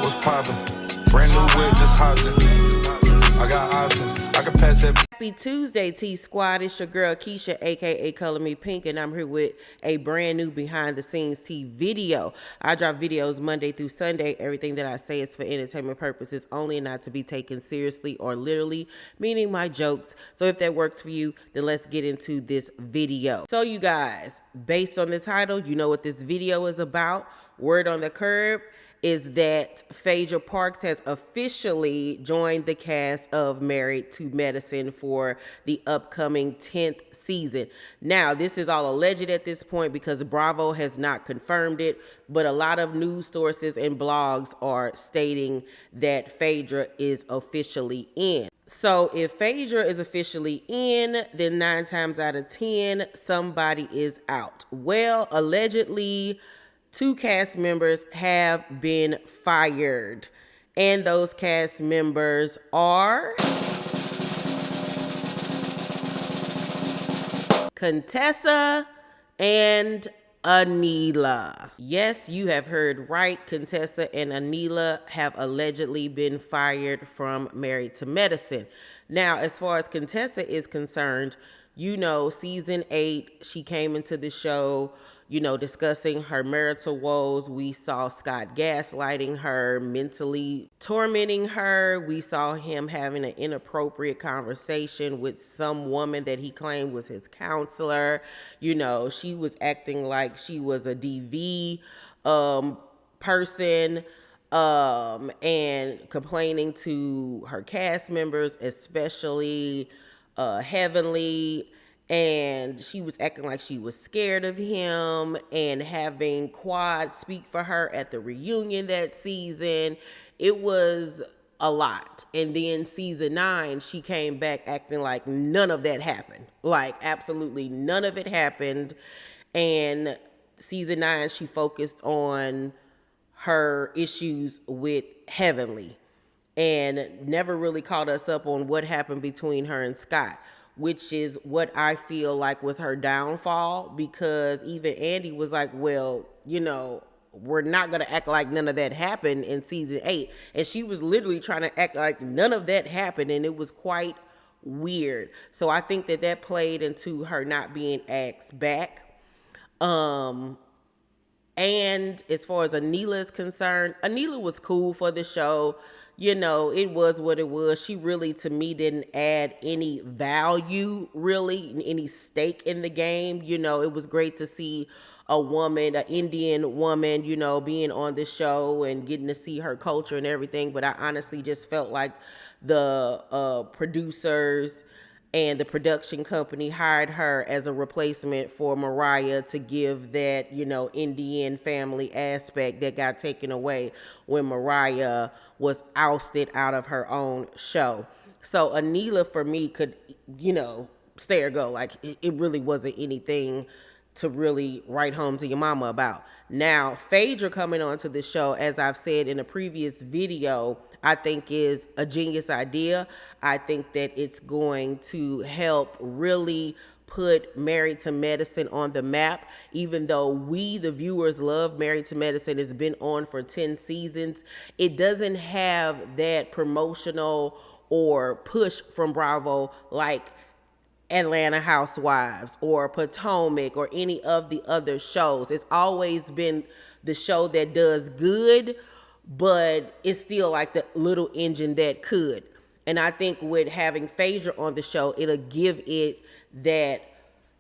What's poppin'? Brand new whip, just hopped in. I got options. I can pass that. Happy Tuesday, T Squad. It's your girl Keisha, aka Color Me Pynk, and I'm here with a brand new behind the scenes T video. I drop videos Monday through Sunday. Everything that I say is for entertainment purposes only and not to be taken seriously or literally, meaning my jokes. So if that works for you, then let's get into this video. So you guys, based on the title, you know what this video is about. Word on the curb is that Phaedra Parks has officially joined the cast of Married to Medicine for the upcoming 10th season. Now, this is all alleged at this point because Bravo has not confirmed it, but a lot of news sources and blogs are stating that Phaedra is officially in. So if Phaedra is officially in, then 9 times out of 10, somebody is out. Well, allegedly, 2 cast members have been fired, and those cast members are Contessa and Anila. Yes, you have heard right. Contessa and Anila have allegedly been fired from Married to Medicine. Now, as far as Contessa is concerned, you know, season 8, she came into the show, you know, discussing her marital woes. We saw Scott gaslighting her, mentally tormenting her. We saw him having an inappropriate conversation with some woman that he claimed was his counselor. You know, she was acting like she was a DV person and complaining to her cast members, especially Heavenly. And she was acting like she was scared of him, and having Quad speak for her at the reunion that season. It was a lot. And then season 9, she came back acting like none of that happened. Like absolutely none of it happened. And season 9, she focused on her issues with Heavenly and never really caught us up on what happened between her and Scott, which is what I feel like was her downfall, because even Andy was like, well, you know, we're not going to act like none of that happened in season 8. And she was literally trying to act like none of that happened, and it was quite weird. So I think that that played into her not being asked back. And as far as Anila is concerned, Anila was cool for the show. You know, it was what it was. She really, to me, didn't add any value, really, any stake in the game. You know, it was great to see a woman, an Indian woman, you know, being on the show and getting to see her culture and everything. But I honestly just felt like the producers and the production company hired her as a replacement for Mariah to give that, you know, Indian family aspect that got taken away when Mariah was ousted out of her own show. So Anila, for me, could, you know, stay or go. Like, it really wasn't anything to really write home to your mama about. Now, Phaedra coming onto the show, as I've said in a previous video, I think is a genius idea. I think that it's going to help really put Married to Medicine on the map. Even though we, the viewers, love Married to Medicine, it's been on for 10 seasons. It doesn't have that promotional or push from Bravo like Atlanta Housewives or Potomac or any of the other shows. It's always been the show that does good, but it's still like the little engine that could. And I think with having Phaedra on the show, it'll give it that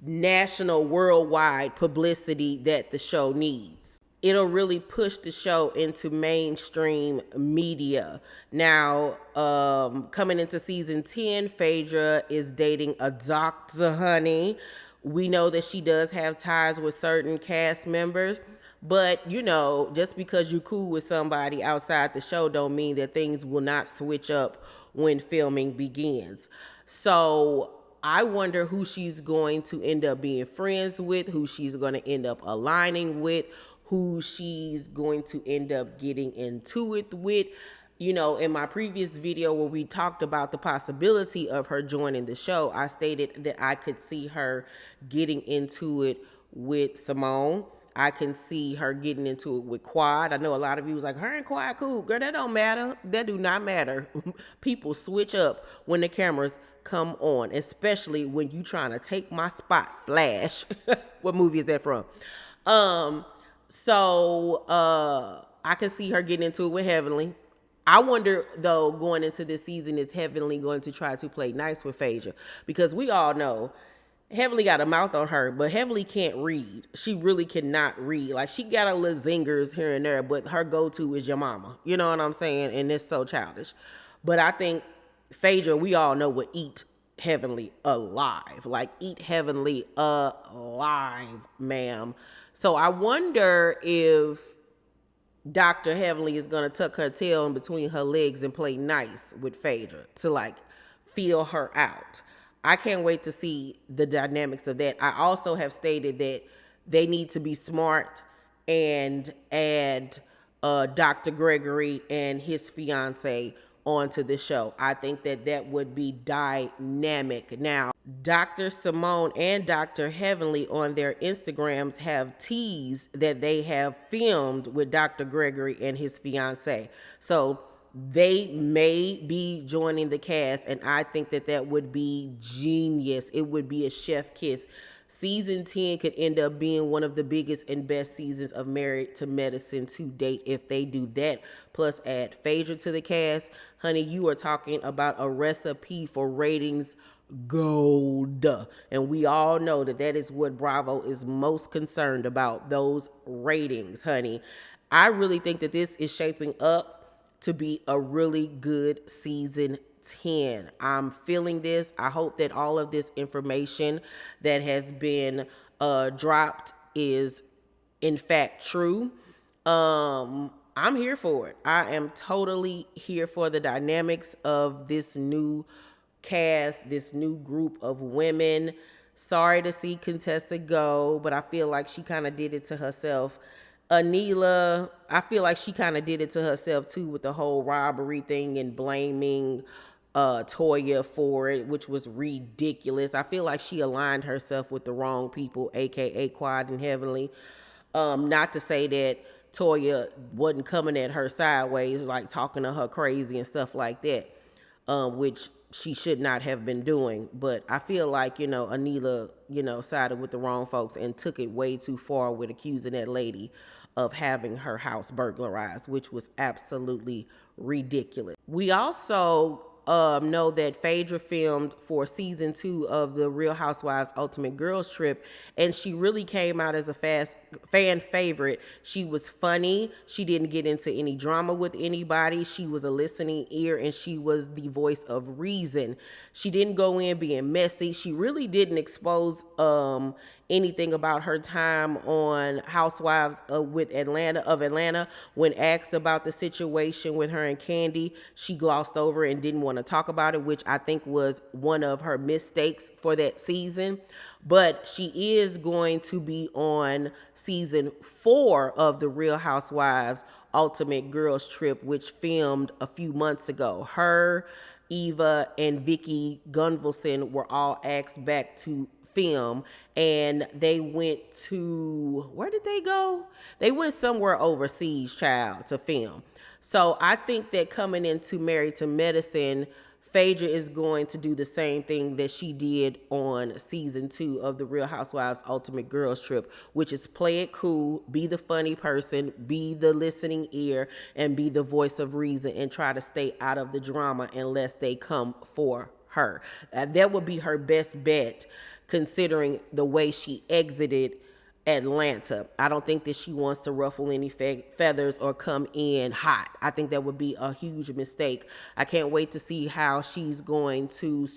national, worldwide publicity that the show needs. It'll really push the show into mainstream media. Now, coming into season 10, Phaedra is dating a doctor, honey. We know that she does have ties with certain cast members, but, you know, just because you're cool with somebody outside the show don't mean that things will not switch up when filming begins. So I wonder who she's going to end up being friends with, who she's going to end up aligning with, who she's going to end up getting into it with. You know, in my previous video where we talked about the possibility of her joining the show, I stated that I could see her getting into it with Simone. I can see her getting into it with Quad. I know a lot of you was like, her and Quad cool. Girl, that don't matter. That do not matter. People switch up when the cameras come on, especially when you trying to take my spot, Flash. What movie is that from? I can see her getting into it with Heavenly. I wonder, though, going into this season, is Heavenly going to try to play nice with Phaedra? Because we all know Heavenly got a mouth on her, but Heavenly can't read. She really cannot read. Like, she got a little zingers here and there, but her go-to is your mama. You know what I'm saying? And it's so childish. But I think Phaedra, we all know, would eat Heavenly alive. Like, eat Heavenly alive, ma'am. So I wonder if Dr. Heavenly is going to tuck her tail in between her legs and play nice with Phaedra to, like, feel her out. I can't wait to see the dynamics of that. I also have stated that they need to be smart and add Dr. Gregory and his fiance onto the show. I think that would be dynamic. Now, Dr. Simone and Dr. Heavenly on their Instagrams have teased that they have filmed with Dr. Gregory and his fiance. So they may be joining the cast, and I think that would be genius. It would be a chef kiss. Season 10 could end up being one of the biggest and best seasons of Married to Medicine to date if they do that. Plus add Phaedra to the cast. Honey, you are talking about a recipe for ratings gold. And we all know that is what Bravo is most concerned about, those ratings, honey. I really think that this is shaping up to be a really good season 10. I'm feeling this. I hope that all of this information that has been dropped is in fact true. I'm here for it. I am totally here for the dynamics of this new cast, this new group of women. Sorry to see Contessa go, but I feel like she kind of did it to herself. Anila, I feel like she kind of did it to herself too with the whole robbery thing and blaming Toya for it, which was ridiculous. I feel like she aligned herself with the wrong people, aka Quad and Heavenly. Not to say that Toya wasn't coming at her sideways, like talking to her crazy and stuff like that, which she should not have been doing. But I feel like, Anila, sided with the wrong folks and took it way too far with accusing that lady of having her house burglarized, which was absolutely ridiculous. We also know that Phaedra filmed for season 2 of the Real Housewives Ultimate Girls Trip, and she really came out as a fan favorite. She was funny. She didn't get into any drama with anybody. She was a listening ear, and she was the voice of reason. She didn't go in being messy. She really didn't expose anything about her time on Housewives of Atlanta. When asked about the situation with her and Candy, she glossed over and didn't want to talk about it, which I think was one of her mistakes for that season. But she is going to be on season 4 of the Real Housewives Ultimate Girls Trip, which filmed a few months ago. Her, Eva, and Vicky Gunvalson were all asked back to film, and they went to, where did they go? They went somewhere overseas, child, to film. So I think that coming into Married to Medicine, Phaedra is going to do the same thing that she did on season 2 of the Real Housewives Ultimate Girls Trip, which is play it cool, be the funny person, be the listening ear, and be the voice of reason, and try to stay out of the drama unless they come for her. That would be her best bet, considering the way she exited Atlanta. I don't think that she wants to ruffle any feathers or come in hot. I think that would be a huge mistake. I can't wait to see how she's going to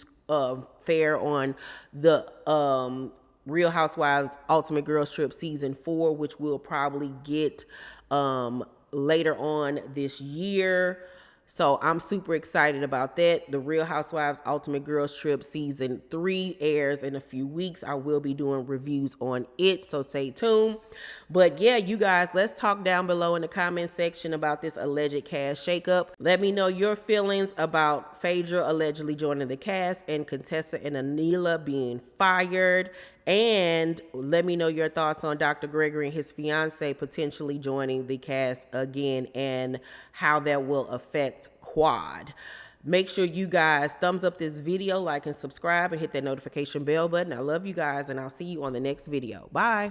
fare on the Real Housewives Ultimate Girls Trip season 4, which we'll probably get later on this year. So I'm super excited about that. The Real Housewives Ultimate Girls Trip season 3 airs in a few weeks. I will be doing reviews on it, so stay tuned. But yeah, you guys, let's talk down below in the comment section about this alleged cast shakeup. Let me know your feelings about Phaedra allegedly joining the cast and Contessa and Anila being fired. And let me know your thoughts on Dr. Gregory and his fiance potentially joining the cast again and how that will affect Quad. Make sure you guys thumbs up this video, like and subscribe, and hit that notification bell button. I love you guys, and I'll see you on the next video. Bye.